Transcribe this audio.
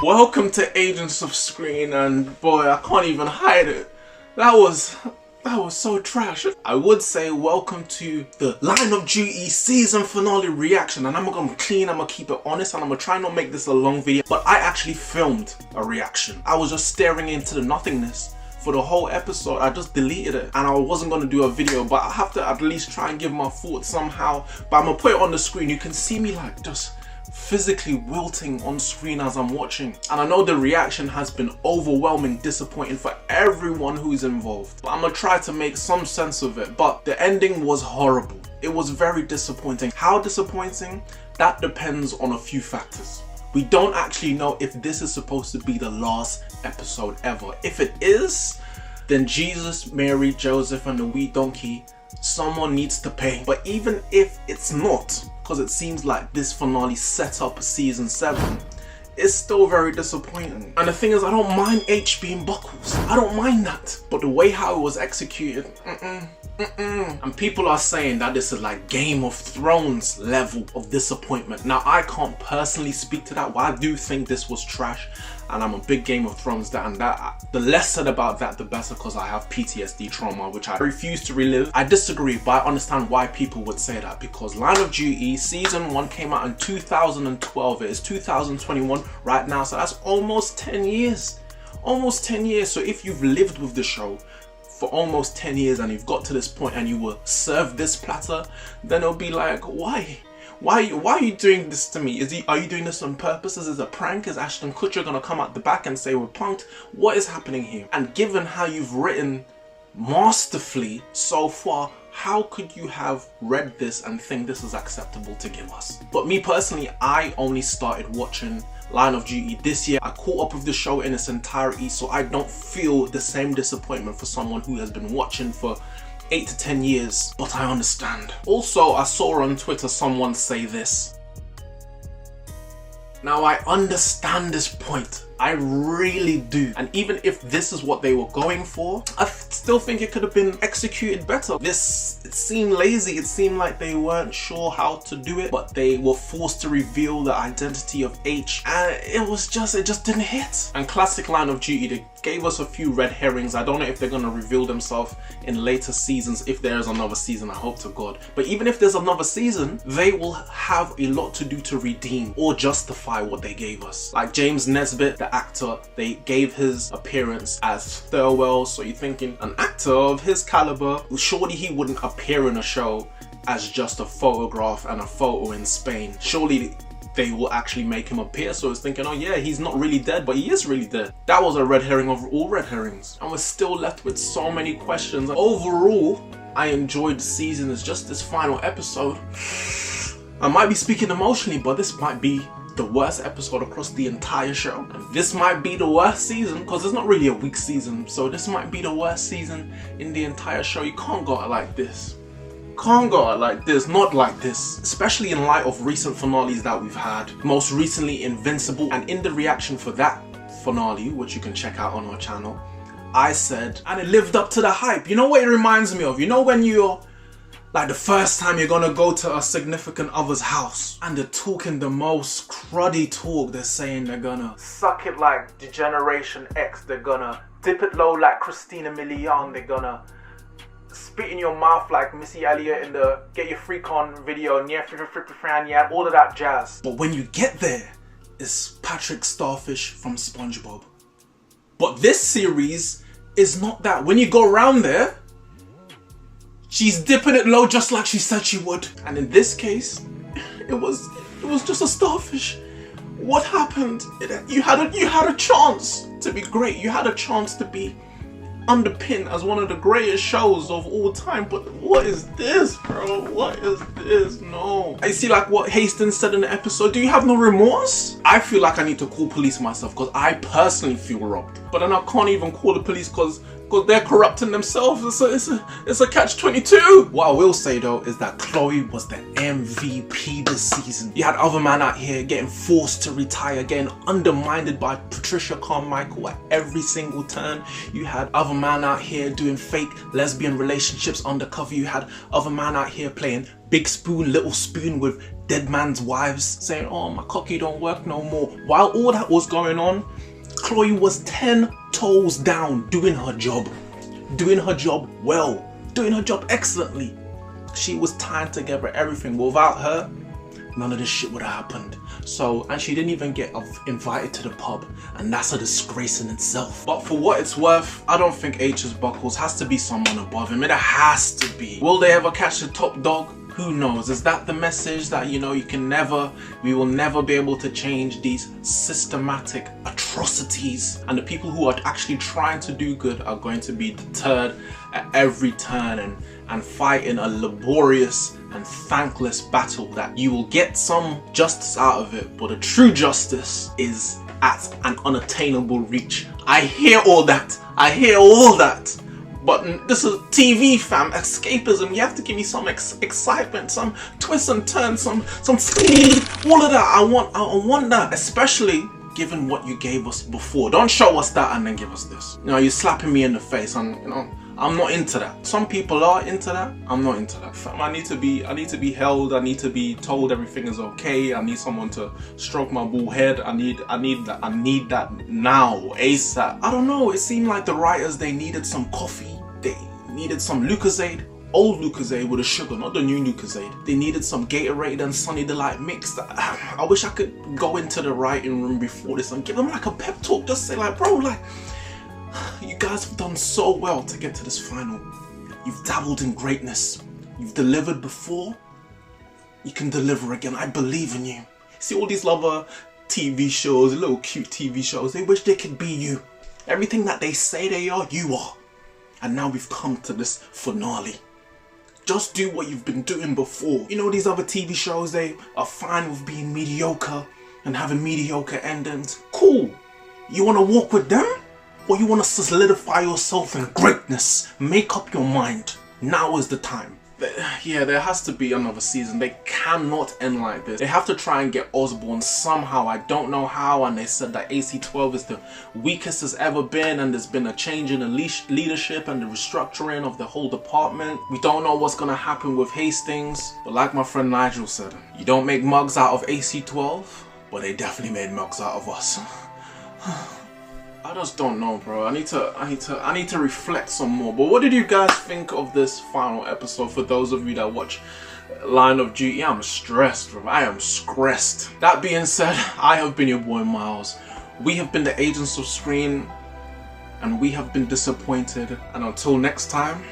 Welcome to Agents of S.C.R.E.E.N, and boy, I can't even hide it. That was so trash. I would say welcome to the Line of Duty season finale reaction, and I'm gonna be clean, I'm gonna keep it honest, and I'm gonna try not make this a long video, but I actually filmed a reaction. I was just staring into the nothingness for the whole episode. I just deleted it, and I wasn't gonna do a video, but I have to at least try and give my thoughts somehow. But I'm gonna put it on the screen. You can see me like just physically wilting on screen as I'm watching, and I know the reaction has been overwhelming, disappointing for everyone who's involved, but I'm gonna try to make some sense of it. But the ending was horrible. It was very disappointing. How disappointing? That depends on a few factors. We don't actually know if this is supposed to be the last episode ever. If it is, then Jesus, Mary, Joseph and the wee donkey, someone needs to pay. But even if it's not, because it seems like this finale set up season 7, it's still very disappointing. And the thing is, I don't mind H being Buckles. I don't mind that. But the way how it was executed, And people are saying that this is like Game of Thrones level of disappointment. Now, I can't personally speak to that, but I do think this was trash. And I'm a big Game of Thrones the less said about that, the better, because I have PTSD trauma, which I refuse to relive. I disagree, but I understand why people would say that, because Line of Duty Season 1 came out in 2012. It is 2021 right now, so that's almost 10 years. Almost 10 years. So if you've lived with the show for almost 10 years and you've got to this point and you were served this platter, then it'll be like, why? Why are you doing this to me? Are you doing this on purpose? Is this a prank? Is Ashton Kutcher gonna come out the back and say we're punked? What is happening here? And given how you've written masterfully so far, how could you have read this and think this is acceptable to give us? But me personally, I only started watching Line of Duty this year. I caught up with the show in its entirety, so I don't feel the same disappointment for someone who has been watching for 8 to 10 years, but I understand. Also, I saw on Twitter someone say this. Now, I understand this point. I really do. And even if this is what they were going for, I still think it could have been executed better. It seemed lazy. It seemed like they weren't sure how to do it, but they were forced to reveal the identity of H, and it just didn't hit. And classic Line of Duty, they gave us a few red herrings. I don't know if they're gonna reveal themselves in later seasons. If there is another season, I hope to God. But even if there's another season, they will have a lot to do to redeem or justify what they gave us. Like James Nesbitt, the actor, they gave his appearance as Thirlwell, so you're thinking an actor of his caliber, surely he wouldn't appear in a show as just a photograph and a photo in Spain. Surely they will actually make him appear. So it's thinking, oh yeah, he's not really dead, but he is really dead. That was a red herring of all red herrings, and we're still left with so many questions. Overall, I enjoyed the season. It's just this final episode, I might be speaking emotionally, but this might be the worst episode across the entire show. And this might be the worst season, because it's not really a weak season, so this might be the worst season in the entire show. You can't go out like this. Can't go out like this, not like this, especially in light of recent finales that we've had. Most recently Invincible, and in the reaction for that finale, which you can check out on our channel, I said, and it lived up to the hype. You know what it reminds me of? You know when you're like the first time you're gonna go to a significant other's house and they're talking the most cruddy talk. They're saying they're gonna suck it like Generation X, they're gonna dip it low like Christina Milian, they're gonna spit in your mouth like Missy Elliott in the Get Your Freak On video, yeah, all of that jazz. But when you get there, it's Patrick Starfish from SpongeBob. But this series is not that. When you go around there, she's dipping it low just like she said she would. And in this case, it was just a starfish. What happened? You had a chance to be great. You had a chance to be underpinned as one of the greatest shows of all time, but what is this, bro? What is this? No. I see like what Hastings said in the episode. Do you have no remorse? I feel like I need to call police myself, because I personally feel robbed. But then I can't even call the police because because they're corrupting themselves. It's a catch-22. What I will say though is that Chloe was the MVP this season. You had other man out here getting forced to retire, getting undermined by Patricia Carmichael at every single turn. You had other man out here doing fake lesbian relationships undercover. You had other man out here playing big spoon, little spoon with dead man's wives, saying, oh, my cocky don't work no more. While all that was going on, Chloe was 10 toes down doing her job well, doing her job excellently. She was tying together everything. Without her, none of this shit would have happened. So, and she didn't even get invited to the pub, and that's a disgrace in itself. But for what it's worth, I don't think H's Buckles has to be someone above him. It has to be. Will they ever catch the top dog? Who knows? Is that the message that, you know, we will never be able to change these systematic atrocities, and the people who are actually trying to do good are going to be deterred at every turn and fighting a laborious and thankless battle that you will get some justice out of it, but the true justice is at an unattainable reach. I hear all that. But this is TV, fam. Escapism. You have to give me some excitement, some twists and turns, some speed. All of that. I want that. Especially given what you gave us before. Don't show us that and then give us this. You know, you're slapping me in the face, and you know, I'm not into that. Some people are into that. I'm not into that. Fam, I need to be held. I need to be told everything is okay. I need someone to stroke my bald head. I need that now, ASAP. I don't know. It seemed like the writers, they needed some coffee. They needed some Lucozade, old Lucozade with a sugar, not the new Lucozade. They needed some Gatorade and Sunny Delight mixed. I wish I could go into the writing room before this and give them like a pep talk. Just say like, bro, like, you guys have done so well to get to this final. You've dabbled in greatness. You've delivered before. You can deliver again. I believe in you. See all these other TV shows, little cute TV shows, they wish they could be you. Everything that they say they are, you are. And now we've come to this finale. Just do what you've been doing before. You know, these other TV shows, they are fine with being mediocre and having mediocre endings. Cool. You want to walk with them? Or you want to solidify yourself in greatness? Make up your mind. Now is the time. Yeah, there has to be another season. They cannot end like this. They have to try and get Osborne somehow. I don't know how. And they said that AC-12 is the weakest it's ever been, and there's been a change in the leadership and the restructuring of the whole department. We don't know what's gonna happen with Hastings, but like my friend Nigel said, you don't make mugs out of AC-12, but they definitely made mugs out of us. I just don't know, bro. I need to reflect some more. But what did you guys think of this final episode? For those of you that watch Line of Duty, I'm stressed, bro. I am stressed. That being said, I have been your boy Miles. We have been the Agents of S.C.R.E.E.N, and we have been disappointed. And until next time.